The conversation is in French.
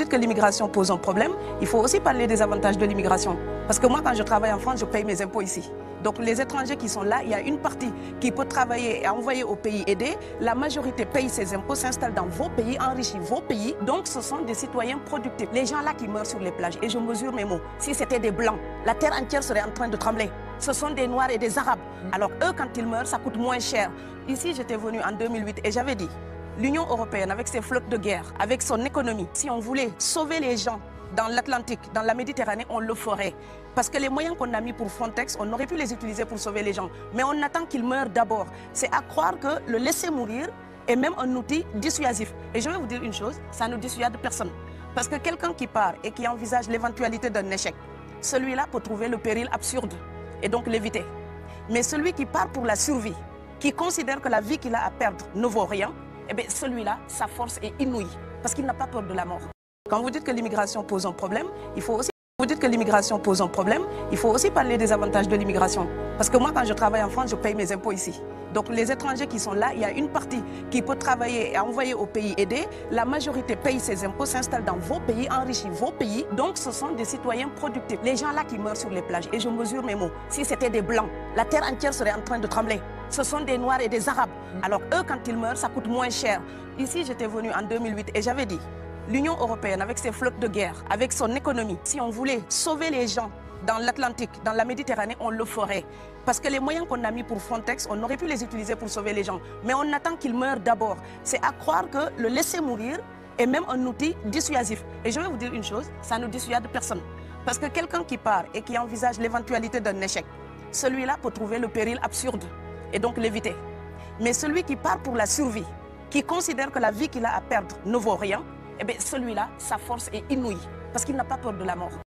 dites que l'immigration pose un problème, il faut aussi parler des avantages de l'immigration. Parce que moi, quand je travaille en France, je paye mes impôts ici. Donc les étrangers qui sont là, il y a une partie qui peut travailler et envoyer au pays aider. La majorité paye ses impôts, s'installe dans vos pays, enrichit vos pays. Donc ce sont des citoyens productifs. Les gens là qui meurent sur les plages, et je mesure mes mots, si c'était des blancs, la terre entière serait en train de trembler. Ce sont des Noirs et des Arabes. Alors eux, quand ils meurent, ça coûte moins cher. Ici, j'étais venue en 2008 et j'avais dit, l'Union européenne, avec ses flottes de guerre, avec son économie, si on voulait sauver les gens dans l'Atlantique, dans la Méditerranée, on le ferait. Parce que les moyens qu'on a mis pour Frontex, on aurait pu les utiliser pour sauver les gens. Mais on attend qu'ils meurent d'abord. C'est à croire que le laisser mourir est même un outil dissuasif. Et je vais vous dire une chose, ça ne dissuade personne. Parce que quelqu'un qui part et qui envisage l'éventualité d'un échec, celui-là peut trouver le péril absurde et donc l'éviter. Mais celui qui part pour la survie, qui considère que la vie qu'il a à perdre ne vaut rien, eh bien celui-là, sa force est inouïe, parce qu'il n'a pas peur de la mort. Quand vous dites que l'immigration pose un problème, il faut aussi... Vous dites que l'immigration pose un problème, il faut aussi parler des avantages de l'immigration. Parce que moi, quand je travaille en France, je paye mes impôts ici. Donc les étrangers qui sont là, il y a une partie qui peut travailler et envoyer au pays aider. La majorité paye ses impôts, s'installe dans vos pays, enrichit vos pays. Donc ce sont des citoyens productifs. Les gens là qui meurent sur les plages, et je mesure mes mots, si c'était des blancs, la terre entière serait en train de trembler. Ce sont des Noirs et des Arabes. Alors eux, quand ils meurent, ça coûte moins cher. Ici, j'étais venue en 2008 et j'avais dit, l'Union européenne, avec ses flottes de guerre, avec son économie, si on voulait sauver les gens dans l'Atlantique, dans la Méditerranée, on le ferait. Parce que les moyens qu'on a mis pour Frontex, on aurait pu les utiliser pour sauver les gens. Mais on attend qu'ils meurent d'abord. C'est à croire que le laisser mourir est même un outil dissuasif. Et je vais vous dire une chose, ça ne dissuade personne. Parce que quelqu'un qui part et qui envisage l'éventualité d'un échec, celui-là peut trouver le péril absurde et donc l'éviter. Mais celui qui part pour la survie, qui considère que la vie qu'il a à perdre ne vaut rien, eh bien celui-là, sa force est inouïe, parce qu'il n'a pas peur de la mort.